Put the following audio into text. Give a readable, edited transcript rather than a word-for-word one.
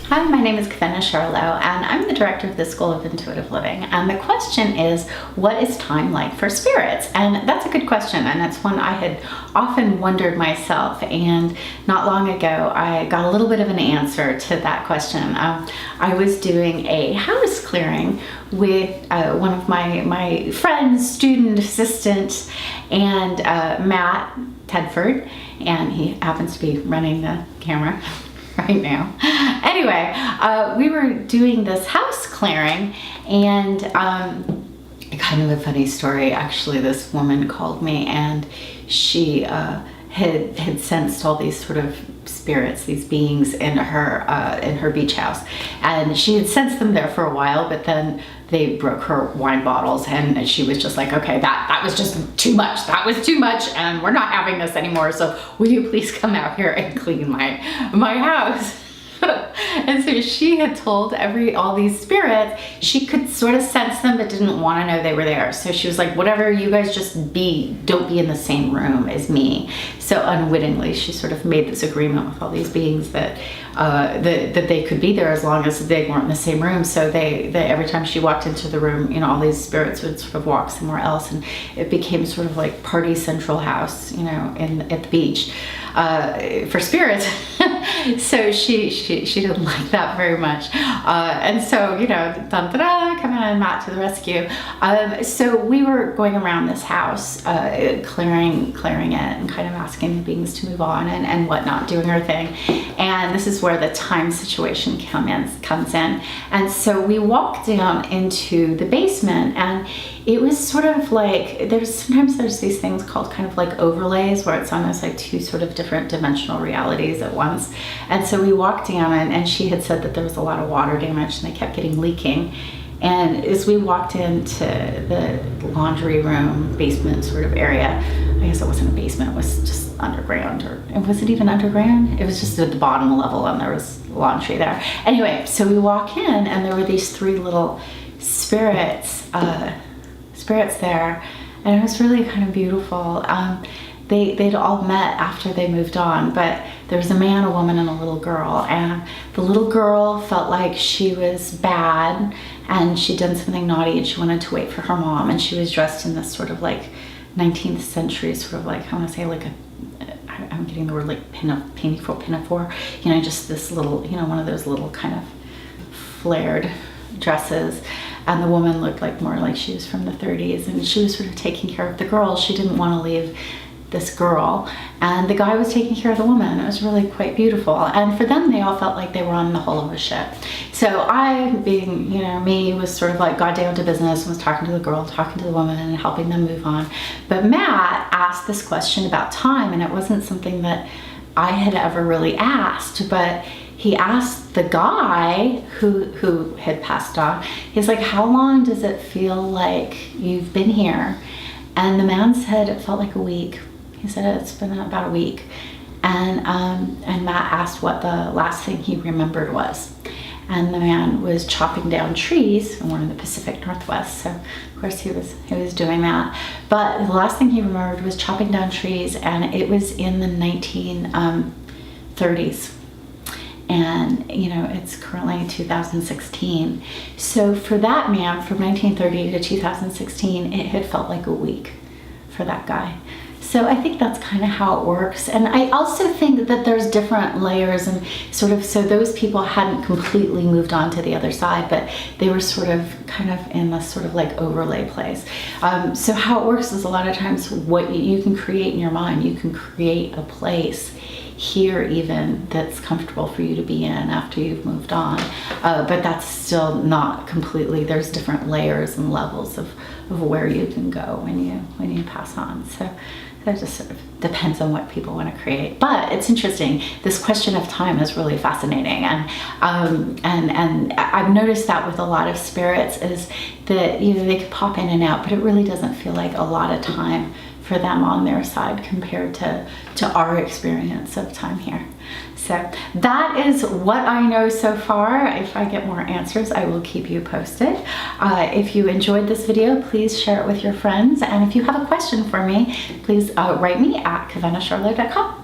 Hi, my name is Kawena Charlot, and I'm the director of the School of Intuitive Living. And the question is, what is time like for spirits? And that's a good question, and it's one I had often wondered myself. And not long ago, I got a little bit of an answer to that question. I was doing a house clearing with one of my friends, student, assistant, and Matt Tedford, and he happens to be running the camera right now. Anyway, we were doing this house clearing, and kind of a funny story. Actually, this woman called me, and she had sensed all these sort of spirits, these beings in her beach house, and she had sensed them there for a while, but then they broke her wine bottles, and she was just like, okay, that was just too much. That was too much, and we're not having this anymore. So will you please come out here and clean my house? And so she had told all these spirits, she could sort of sense them but didn't want to know they were there. So she was like, whatever, you guys just don't be in the same room as me. So unwittingly, she sort of made this agreement with all these beings that that they could be there as long as they weren't in the same room. So they every time she walked into the room, you know, all these spirits would sort of walk somewhere else, and it became sort of like party central house, you know, at the beach for spirits. So she didn't like that very much, and so, you know, dun-da-da, come on, Matt to the rescue. So we were going around this house, clearing it, and kind of asking the beings to move on and whatnot, doing her thing. And this is where the time situation comes in. And so we walked down into the basement, and it was sort of like, sometimes there's these things called kind of like overlays, where it's almost like two sort of different dimensional realities at once. And so we walked down, and she had said that there was a lot of water damage, and they kept getting leaking. And as we walked into the laundry room basement sort of area, I guess it wasn't a basement, it was just underground, or was it even underground? It was just at the bottom level, and there was laundry there. Anyway, so we walk in, and there were these three little spirits there, and it was really kind of beautiful. They'd all met after they moved on, but there was a man, a woman, and a little girl, and the little girl felt like she was bad, and she'd done something naughty, and she wanted to wait for her mom, and she was dressed in this sort of like 19th century, sort of like, I want to say like I'm getting the word like pinafore, you know, just this little, you know, one of those little kind of flared dresses. And the woman looked like more like she was from the 30s, and she was sort of taking care of the girl. She didn't want to leave this girl, and the guy was taking care of the woman. It was really quite beautiful. And for them, they all felt like they were on the hull of a ship. So I, being, you know, me, was sort of like got down to business and was talking to the girl, talking to the woman, and helping them move on. But Matt asked this question about time, and it wasn't something that I had ever really asked, but he asked the guy who had passed on, he's like, how long does it feel like you've been here? And the man said it felt like a week. He said it's been about a week. And Matt asked what the last thing he remembered was. And the man was chopping down trees, and we're in the Pacific Northwest, so of course he was doing that. But the last thing he remembered was chopping down trees, and it was in the 1930s. And, you know, it's currently 2016. So for that man, from 1930 to 2016, it had felt like a week for that guy. So I think that's kind of how it works. And I also think that there's different layers, and sort of, so those people hadn't completely moved on to the other side, but they were sort of kind of in this sort of like overlay place. So how it works is a lot of times what you can create in your mind, you can create a place here even that's comfortable for you to be in after you've moved on, but that's still not completely, there's different layers and levels of where you can go when you pass on. So that just sort of depends on what people want to create. But it's interesting, this question of time is really fascinating, and I've noticed that with a lot of spirits, is that, you know, they could pop in and out, but it really doesn't feel like a lot of time for them on their side compared to our experience of time here. So that is what I know so far. If I get more answers, I will keep you posted. If you enjoyed this video, please share it with your friends. And if you have a question for me, please write me at kawenacharlot.com.